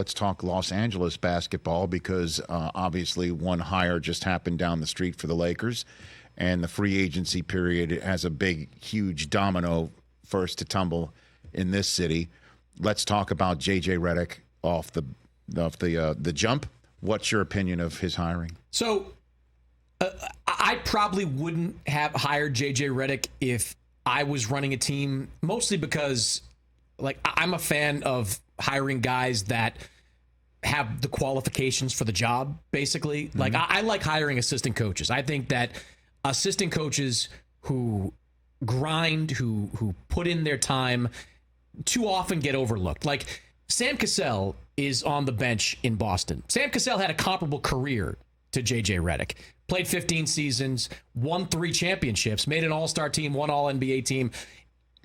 let's talk Los Angeles basketball because obviously one hire just happened down the street for the Lakers, and the free agency period has a big, huge domino first to tumble in this city. Let's talk about JJ Redick off the jump. What's your opinion of his hiring? So I probably wouldn't have hired JJ Redick if I was running a team, mostly because I'm a fan of hiring guys that have the qualifications for the job, basically. Mm-hmm. I like hiring assistant coaches. I think that assistant coaches who grind, who put in their time, too often get overlooked. Like Sam Cassell is on the bench in Boston. Sam Cassell had a comparable career to JJ Redick. Played 15 seasons, won 3 championships, made an all-star team, won all-NBA team.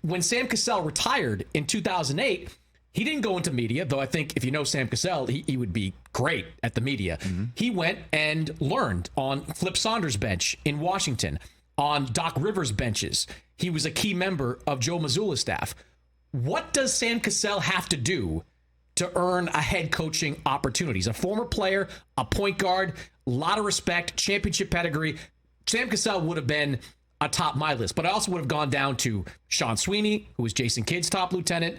When Sam Cassell retired in 2008, he didn't go into media, though I think if you know Sam Cassell, he would be great at the media. Mm-hmm. He went and learned on Flip Saunders' bench in Washington, on Doc Rivers' benches. He was a key member of Joe Mazzulla's staff. What does Sam Cassell have to do to earn a head coaching opportunity? He's a former player, a point guard, a lot of respect, championship pedigree. Sam Cassell would have been atop my list, but I also would have gone down to Sean Sweeney, who was Jason Kidd's top lieutenant.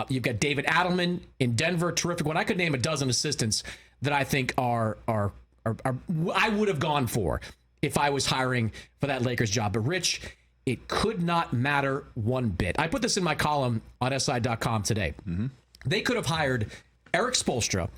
You've got David Adelman in Denver, terrific one. I could name a dozen assistants that I think are I would have gone for if I was hiring for that Lakers job. But Rich, it could not matter one bit. I put this in my column on SI.com today. Mm-hmm. They could have hired Eric Spoelstra,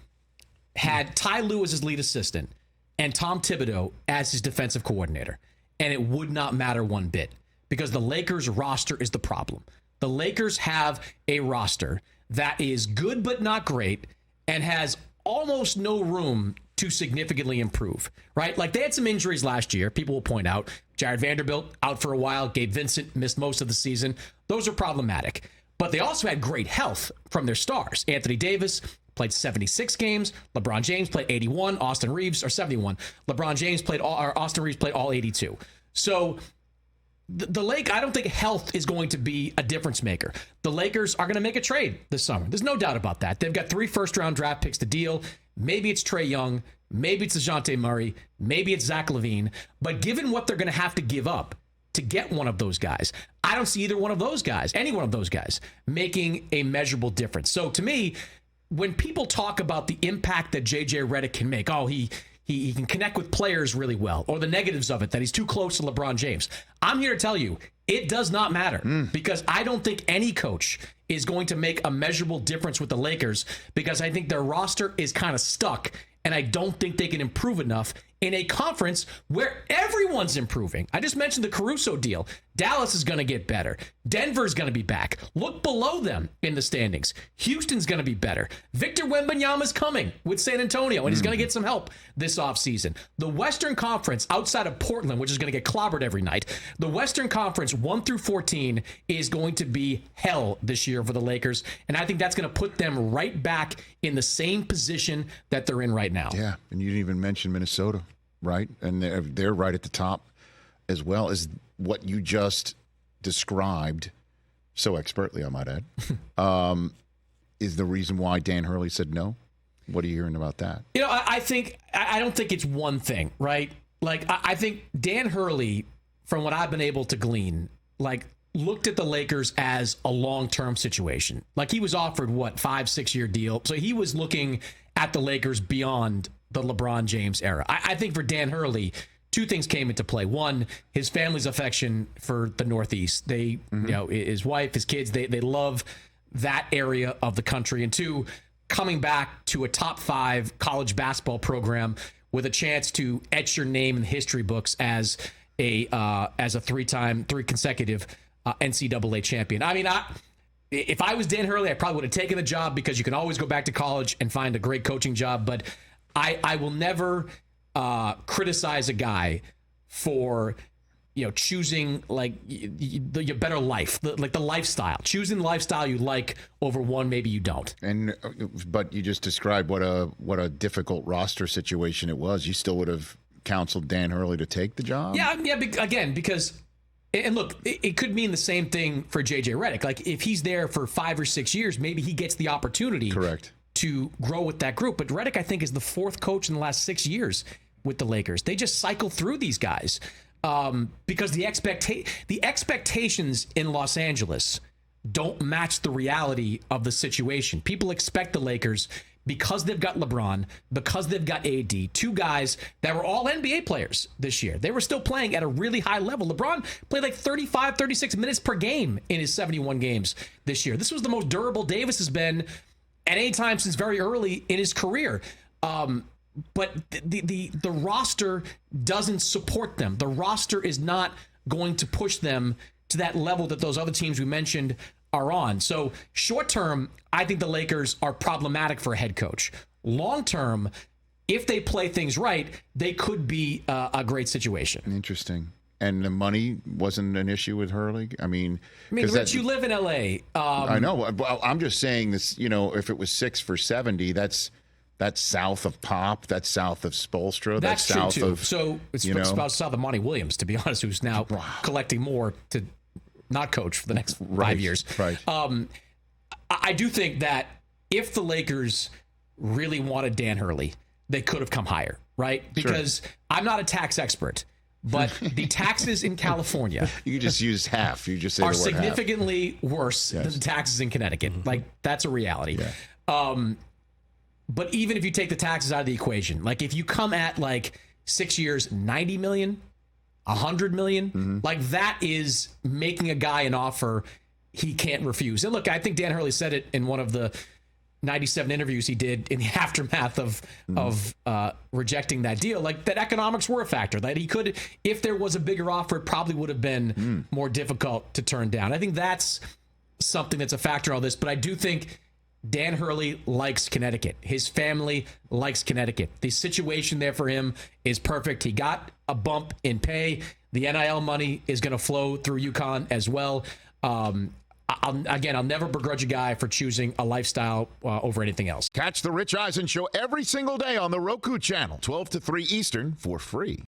had Ty Lue as his lead assistant, and Tom Thibodeau as his defensive coordinator, and it would not matter one bit because the Lakers roster is the problem. The Lakers have a roster that is good but not great and has almost no room to significantly improve, right? Like they had some injuries last year. People will point out Jared Vanderbilt out for a while. Gabe Vincent missed most of the season. Those are problematic. But they also had great health from their stars. Anthony Davis played 76 games. LeBron James played 81. Austin Reeves, or 71. Austin Reeves played all 82. So the Lake, I don't think health is going to be a difference maker. The Lakers are going to make a trade this summer. There's no doubt about that. They've got 3 first-round draft picks to deal. Maybe it's Trae Young. Maybe it's DeJounte Murray. Maybe it's Zach LaVine. But given what they're going to have to give up to get one of those guys, I don't see either one of those guys, any one of those guys, making a measurable difference. So to me, when people talk about the impact that JJ Redick can make, he can connect with players really well, or the negatives of it, that he's too close to LeBron James. I'm here to tell you, it does not matter because I don't think any coach is going to make a measurable difference with the Lakers because I think their roster is kind of stuck, and I don't think they can improve enough in a conference where everyone's improving. I just mentioned the Caruso deal. Dallas is going to get better. Denver's going to be back. Look below them in the standings. Houston's going to be better. Victor Wembanyama's coming with San Antonio, and he's going to get some help this offseason. The Western Conference, outside of Portland, which is going to get clobbered every night, the Western Conference 1 through 14 is going to be hell this year for the Lakers, and I think that's going to put them right back in the same position that they're in right now. Yeah, and you didn't even mention Minnesota, right? And they're right at the top as well as what you just described so expertly, I might add, is the reason why Dan Hurley said no. What are you hearing about that? You know, I don't think it's one thing, right? Like, I think Dan Hurley, from what I've been able to glean, looked at the Lakers as a long-term situation. Like, he was offered, 5-6 year deal. So he was looking at the Lakers beyond the LeBron James era. I think for Dan Hurley, 2 things came into play. One, his family's affection for the Northeast. They, his wife, his kids, they love that area of the country. And 2, coming back to a top 5 college basketball program with a chance to etch your name in the history books as a 3 consecutive NCAA champion. I mean, if I was Dan Hurley, I probably would have taken the job because you can always go back to college and find a great coaching job. But I will never criticize a guy for choosing your better life, the lifestyle, choosing the lifestyle you like over one maybe you don't. But you just described what a difficult roster situation it was. You still would have counseled Dan Hurley to take the job. Yeah. Again, because. And look, it could mean the same thing for JJ Redick. Like, if he's there for 5 or 6 years, maybe he gets the opportunity Correct. to grow with that group. But Redick, I think, is the fourth coach in the last 6 years with the Lakers. They just cycle through these guys because the expectations in Los Angeles don't match the reality of the situation. People expect the Lakers, because they've got LeBron, because they've got AD, two guys that were all NBA players this year. They were still playing at a really high level. LeBron played like 35, 36 minutes per game in his 71 games this year. This was the most durable Davis has been at any time since very early in his career. But the roster doesn't support them. The roster is not going to push them to that level that those other teams we mentioned are on. So short term, I think the Lakers are problematic for a head coach. Long term, if they play things right, they could be a great situation. Interesting. And the money wasn't an issue with Hurley? I mean, Rich, you live in L.A. I know. Well, I'm just saying this, if it was 6 for $70, that's south of Pop. That's south of Spoelstra. That's south true too. Of, so it's about south of Monty Williams, to be honest, who's now collecting more to not coach for the next 5 years. Right. I do think that if the Lakers really wanted Dan Hurley, they could have come higher, right? Because I'm not a tax expert, but the taxes in California you just use half. You just say are the word significantly worse than the taxes in Connecticut. Like, that's a reality. Yeah. But even if you take the taxes out of the equation, like if you come at like 6 years, 90 million, 100 million, like that is making a guy an offer he can't refuse. And look, I think Dan Hurley said it in one of the 97 interviews he did in the aftermath of rejecting that deal. Like, that economics were a factor, that he could, if there was a bigger offer, it probably would have been more difficult to turn down. I think that's something that's a factor in all this. But I do think Dan Hurley likes Connecticut. His family likes Connecticut. The situation there for him is perfect. He got a bump in pay. The NIL money is going to flow through UConn as well. I'll never begrudge a guy for choosing a lifestyle over anything else. Catch the Rich Eisen Show every single day on the Roku channel, 12 to 3 Eastern, for free.